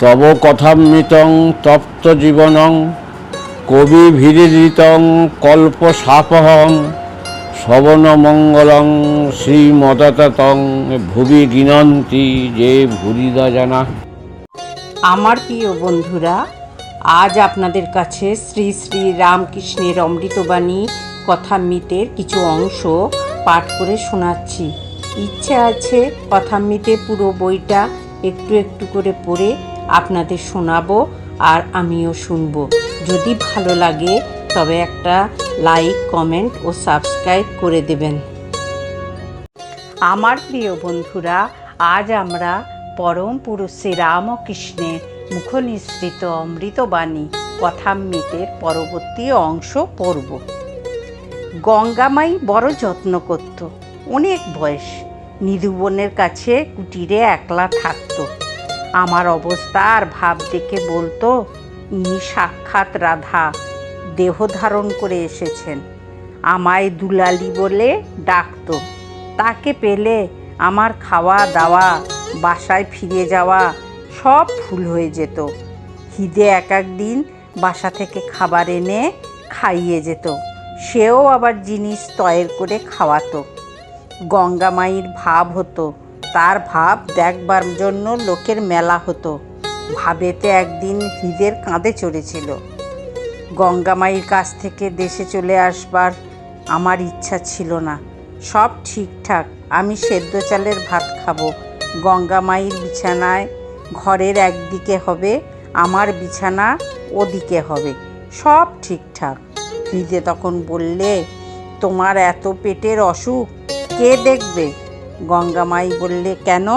তব কথামৃতং তপ্ত জীবনং কবিভিরিদিতং কল্পসাপহং শ্রবণমঙ্গলং শ্রীমদততং ভুবি গিনন্তি যে ভুরিদা জানা। আমার প্রিয় বন্ধুরা, আজ আপনাদের কাছে শ্রী শ্রী রামকৃষ্ণের অমৃতবাণী কথামৃতের কিছু অংশ পাঠ করে শোনাচ্ছি। ইচ্ছে আছে কথামৃতের পুরো বইটা একটু একটু করে পড়ে আপনাদের শোনাবো আর আমিও শুনবো। যদি ভালো লাগে তবে একটা লাইক, কমেন্ট ও সাবস্ক্রাইব করে দেবেন। আমার প্রিয় বন্ধুরা, আজ আমরা পরম পুরুষ শ্রী রামকৃষ্ণের মুখনিসৃত অমৃতবাণী কথামৃতের পরবর্তী অংশ পড়ব। গঙ্গামাই বড় যত্ন করত। অনেক বয়স, নিধুবনের কাছে কুটিরে একলা থাকত। আমার অবস্থা আর ভাব দেখে বলতো, ইনি সাক্ষাৎ রাধা দেহ ধারণ করে এসেছেন। আমায় দুলালি বলে ডাকত। তাকে পেলে আমার খাওয়া দাওয়া, বাসায় ফিরে যাওয়া সব ভুল হয়ে যেত। খিদে এক একদিন বাসা থেকে খাবার এনে খাইয়ে যেত। সেও আবার জিনিস তৈরি করে খাওয়াতো। গঙ্গামাইয়ের ভাব হতো, তার ভাব দেখবার জন্য লোকের মেলা হতো। ভাবেতে একদিন হৃদের কাঁধে চড়েছিল। গঙ্গামাইয়ের কাছ থেকে দেশে চলে আসবার আমার ইচ্ছা ছিল না। সব ঠিকঠাক, আমি সেদ্ধ চালের ভাত খাবো। গঙ্গামাইয়ের বিছানায় ঘরের একদিকে হবে, আমার বিছানা ওদিকে হবে, সব ঠিকঠাক। হৃদে তখন বললে, তোমার এত পেটের অসুখ কে দেখবে? গঙ্গামাই বললে, কেন?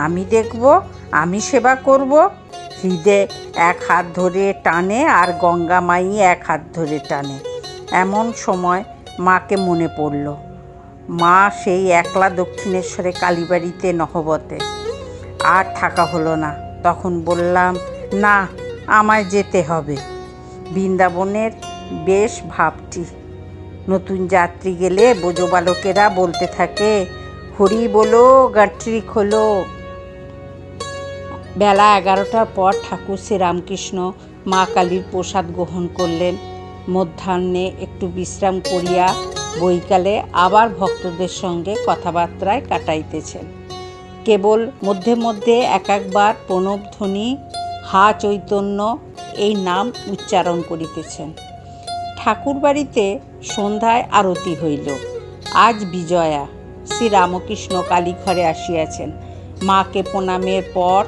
আমি দেখব, আমি সেবা করব। হৃদে এক হাত ধরে টানে আর গঙ্গামাই এক হাত ধরে টানে। এমন সময় মাকে মনে পড়ল। মা সেই একলা দক্ষিণেশ্বরে কালীবাড়িতে নহবতে। আর থাকা হলো না। তখন বললাম, না, আমায় যেতে হবে। বৃন্দাবনের বেশ ভাবটি। নতুন যাত্রী গেলে বোঝো বালকেরা বলতে থাকে, হরি বলো, গাঁটরি খোলো। বেলা 11টার পর ঠাকুর শ্রীরামকৃষ্ণ মা কালীর প্রসাদ গ্রহণ করলেন। মধ্যাহ্নে একটু বিশ্রাম করিয়া বৈকালে আবার ভক্তদের সঙ্গে কথাবার্তায় কাটাইতেছেন। কেবল মধ্যে মধ্যে একবার প্রণবধ্বনি, হা চৈতন্য এই নাম উচ্চারণ করিতেছেন। ঠাকুর বাড়িতে সন্ধ্যায় আরতি হইল। আজ বিজয়া। শ্রীরামকৃষ্ণ কালীঘরে আসিয়াছেন। মাকে প্রণামের পর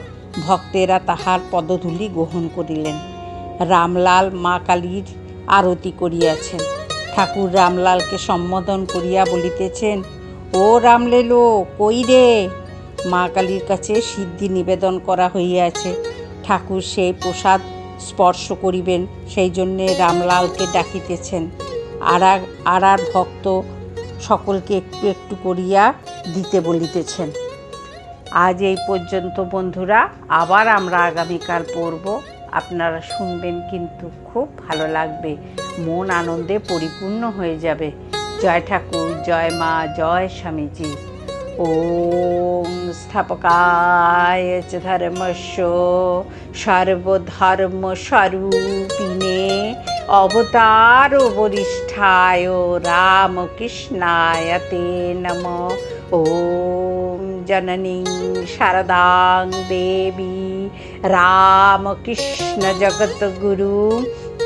ভক্তেরা তাহার পদধূলি গ্রহণ করিলেন। রামলাল মা কালীর আরতি করিয়াছেন। ঠাকুর রামলালকে সম্বোধন করিয়া বলিতেছেন, ও রামলেলো, কই রে? মা কালীর কাছে সিদ্ধি নিবেদন করা হইয়াছে। ঠাকুর সেই প্রসাদ স্পর্শ করিবেন, সেই জন্যে রামলালকে ডাকিতেছেন। আর ভক্ত সকলকে একটু একটু করিয়া দিতে বলিতেছেন। আজ এই পর্যন্ত বন্ধুরা, আবার আমরা আগামীকাল পড়ব। আপনারা শুনবেন, কিন্তু খুব ভালো লাগবে, মন আনন্দে পরিপূর্ণ হয়ে যাবে। জয় ঠাকুর, জয় মা, জয় স্বামীজি। ওম স্থাপকায় চ ধর্মস্য সর্বধর্ম স্বরূপিণে অবতার বরিষ্ঠায় রামকৃষ্ণায় তে নমঃ। ওম জননীং শারদাং দেবী রামকৃষ্ণ জগদ্গুরু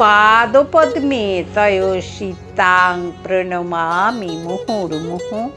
পাদপদ্মে তয়োষিতাং প্রণমামি মুহুর্মুহুঃ।